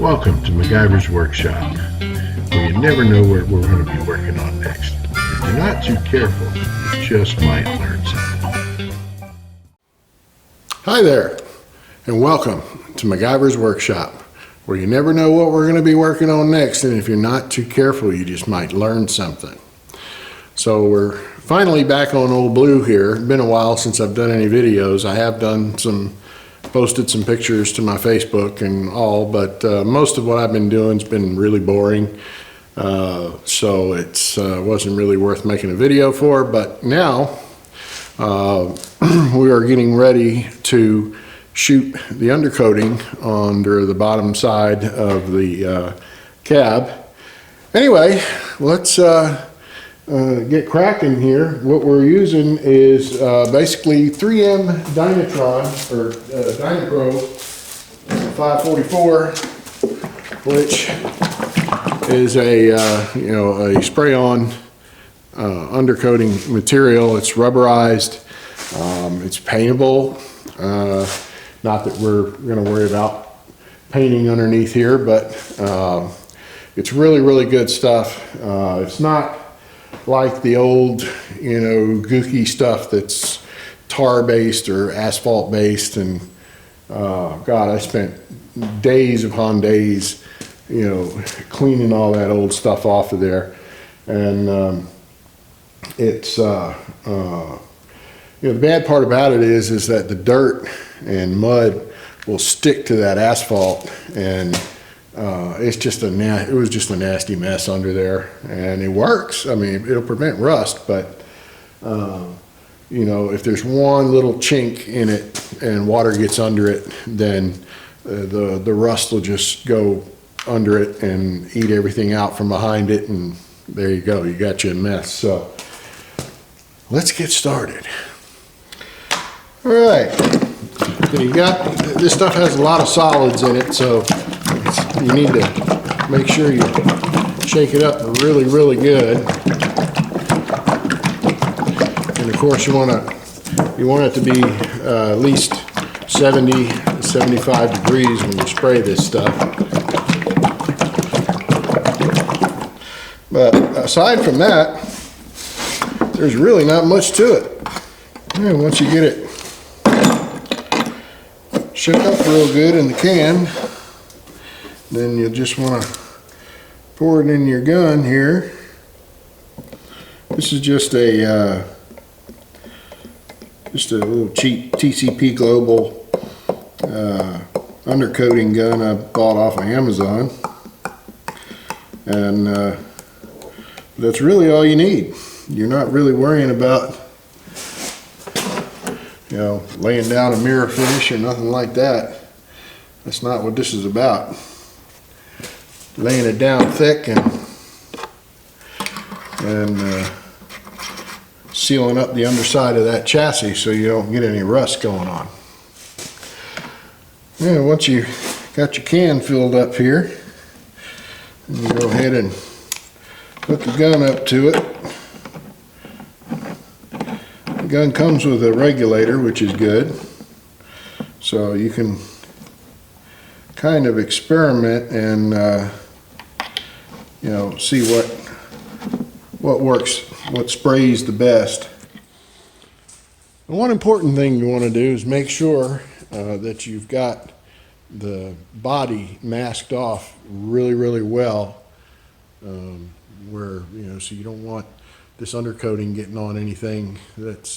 Welcome to MacGyver's Workshop, where you never know what we're going to be working on next. If you're not too careful, you just might learn something. Hi there, and welcome to MacGyver's Workshop, where you never know what we're going to be working on next, and if you're not too careful, you just might learn something. So we're finally back on Ole Blue here. It's been a while since I've done any videos. I have posted some pictures to my Facebook and all, but most of what I've been doing has been really boring. So it wasn't really worth making a video for, but now we are getting ready to shoot the undercoating under the bottom side of the cab. Anyway, let's get cracking here. What we're using is basically 3M Dynatron or DynaMat 544, which is a spray-on undercoating material. It's rubberized. It's paintable. Not that we're going to worry about painting underneath here, but it's really good stuff. It's not like the old, gooky stuff that's tar-based or asphalt-based. And God, I spent days upon days, cleaning all that old stuff off of there. And it's the bad part about it is that the dirt and mud will stick to that asphalt, and it was just a nasty mess under there. And it works. I mean, it'll prevent rust, but if there's one little chink in it and water gets under it, then the rust will just go under it and eat everything out from behind it, and there you go, you got you a mess. So let's get started. All right, so this stuff has a lot of solids in it, so you need to make sure you shake it up really good. And of course you want it to be at least 70 to 75 degrees when you spray this stuff. But aside from that, there's really not much to it. And once you get it shook up real good in the can, then you'll just want to pour it in your gun here. This is just a little cheap TCP Global undercoating gun I bought off of Amazon, and that's really all you need. You're not really worrying about laying down a mirror finish or nothing like that. That's not what this is about. Laying it down thick and sealing up the underside of that chassis so you don't get any rust going on. And once you got your can filled up here, you go ahead and hook the gun up to it. The gun comes with a regulator, which is good, so you can kind of experiment and see what works, what sprays the best. And one important thing you want to do is make sure that you've got the body masked off really well, so you don't want this undercoating getting on anything that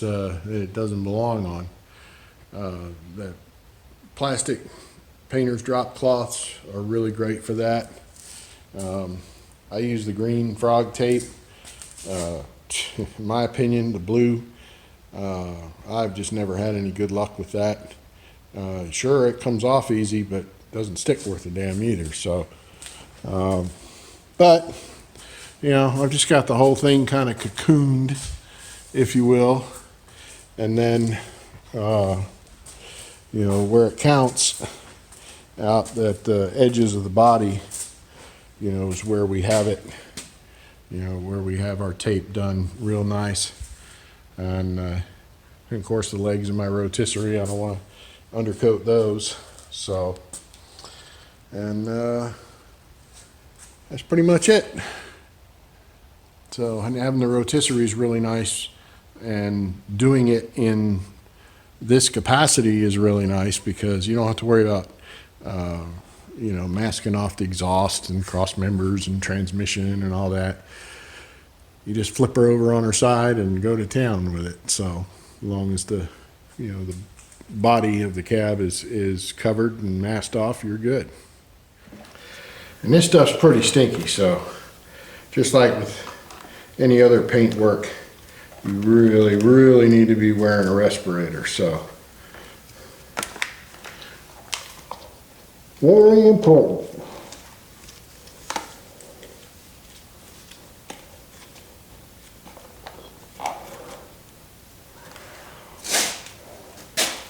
it doesn't belong on. The plastic painter's drop cloths are really great for that. I use the green frog tape. In my opinion, the blue, I've just never had any good luck with that. Sure, it comes off easy, but doesn't stick worth a damn either. So, but I've just got the whole thing kind of cocooned, if you will, and then where it counts, out at the edges of the body, is where we have it, where we have our tape done real nice. And of course the legs of my rotisserie, I don't want to undercoat those. So And that's pretty much it. So having the rotisserie is really nice, and doing it in this capacity is really nice because you don't have to worry about you know, masking off the exhaust and cross members and transmission and all that. You just flip her over on her side and go to town with it. So as long as the, you know, the body of the cab is covered and masked off, you're good. And this stuff's pretty stinky, so just like with any other paint work, you really need to be wearing a respirator. So very important.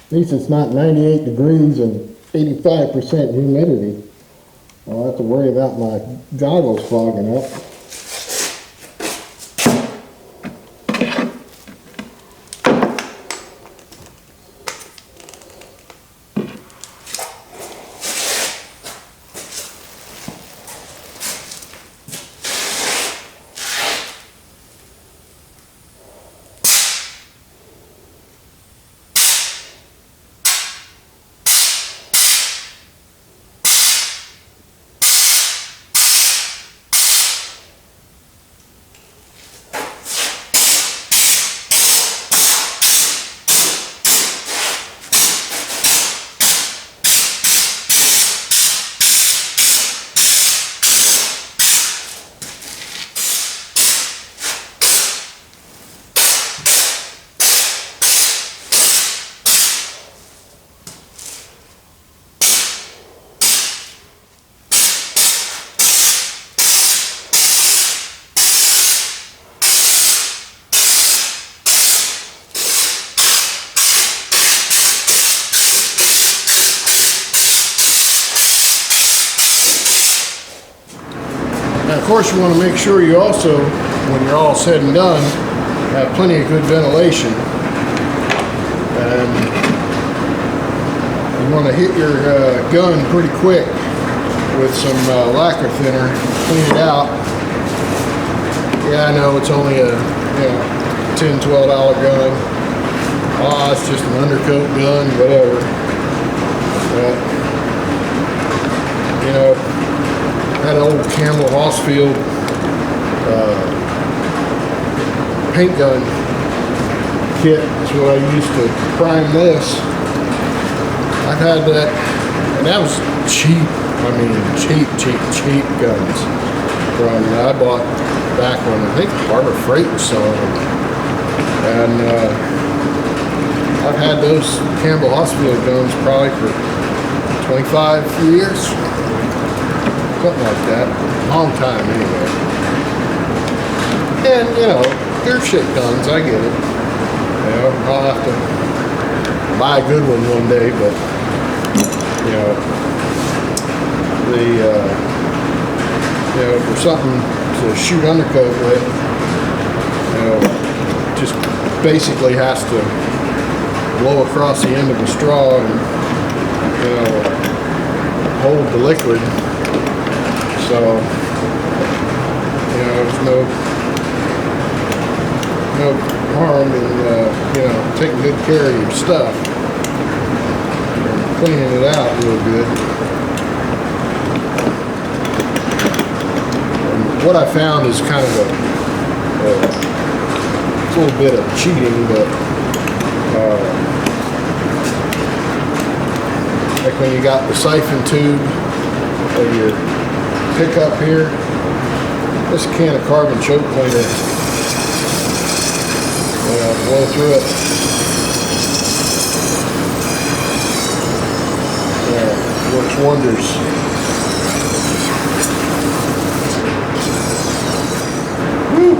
At least it's not 98 degrees and 85% humidity. I don't have to worry about my goggles fogging up. Now, of course, you want to make sure you also, when you're all said and done, have plenty of good ventilation. And you want to hit your gun pretty quick with some lacquer thinner, clean it out. Yeah, I know it's only a $10, $12 gun. Oh, it's just an undercoat gun, whatever. But, you know, that old Campbell Hossfield paint gun kit is what I used to prime this. I've had that, and that was cheap. I mean, cheap guns. From I bought back when I think Harbor Freight was selling them, and I've had those Campbell Hossfield guns probably for 25 years. Something like that. Long time anyway. And, you know, they're shit guns, I get it. You know, I'll have to buy a good one day, but, you know, you know, for something to shoot undercoat with, you know, just basically has to blow across the end of the straw and, you know, hold the liquid. So, you know, there's no harm in, you know, taking good care of your stuff and cleaning it out real good. And what I found is kind of it's a little bit of cheating, but like when you got the siphon tube of your pickup here, this can of carbon choke cleaner, blow through it. Works wonders. Woo!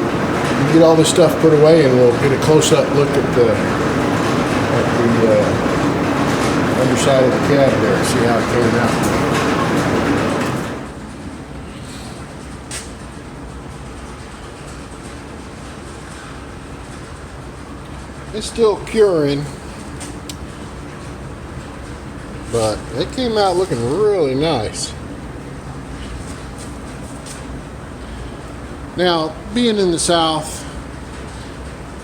You get all this stuff put away, and we'll get a close-up look at the underside of the cab there, see how it came out. It's still curing, but it came out looking really nice. Now, being in the South,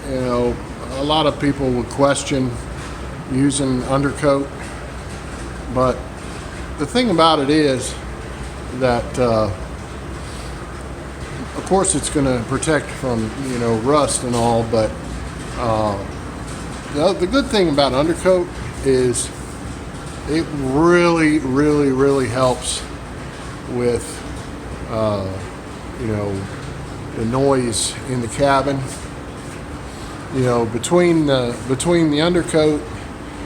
you know, a lot of people would question using undercoat, but the thing about it is that of course it's going to protect from, you know, rust and all, but the good thing about undercoat is it really helps with you know, the noise in the cabin. You know, between the undercoat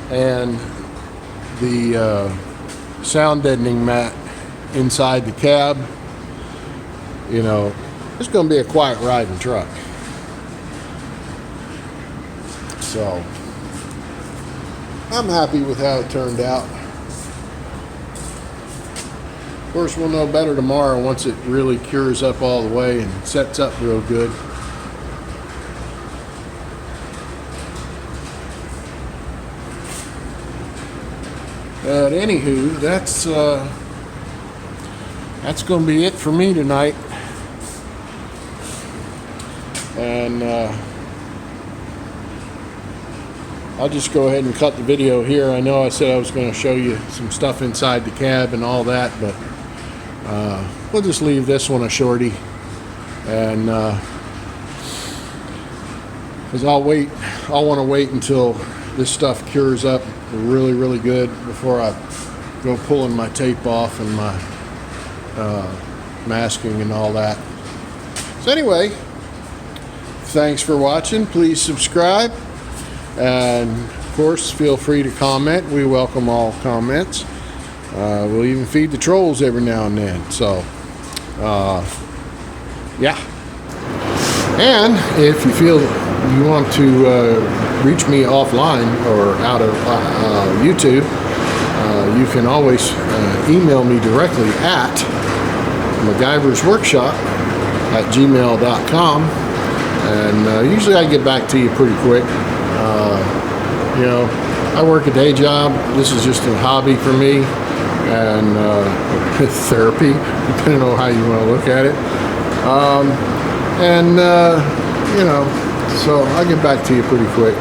and the sound deadening mat inside the cab, you know, it's going to be a quiet riding truck. So I'm happy with how it turned out. Of course, we'll know better tomorrow once it really cures up all the way and sets up real good. But anywho, that's going to be it for me tonight. And I'll just go ahead and cut the video here. I know I said I was going to show you some stuff inside the cab and all that, but we'll just leave this one a shorty. And because I'll want to wait until this stuff cures up really good before I go pulling my tape off and my masking and all that. So anyway, thanks for watching. Please subscribe, and of course feel free to comment. We welcome all comments. We'll even feed the trolls every now and then. So yeah. And if you feel you want to reach me offline or out of YouTube, you can always email me directly at MacGyversWorkshop@gmail.com, and usually I get back to you pretty quick. You know, I work a day job. This is just a hobby for me, and therapy, depending on how you want to look at it. You know, so I'll get back to you pretty quick.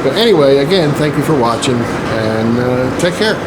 But anyway, again, thank you for watching, and take care.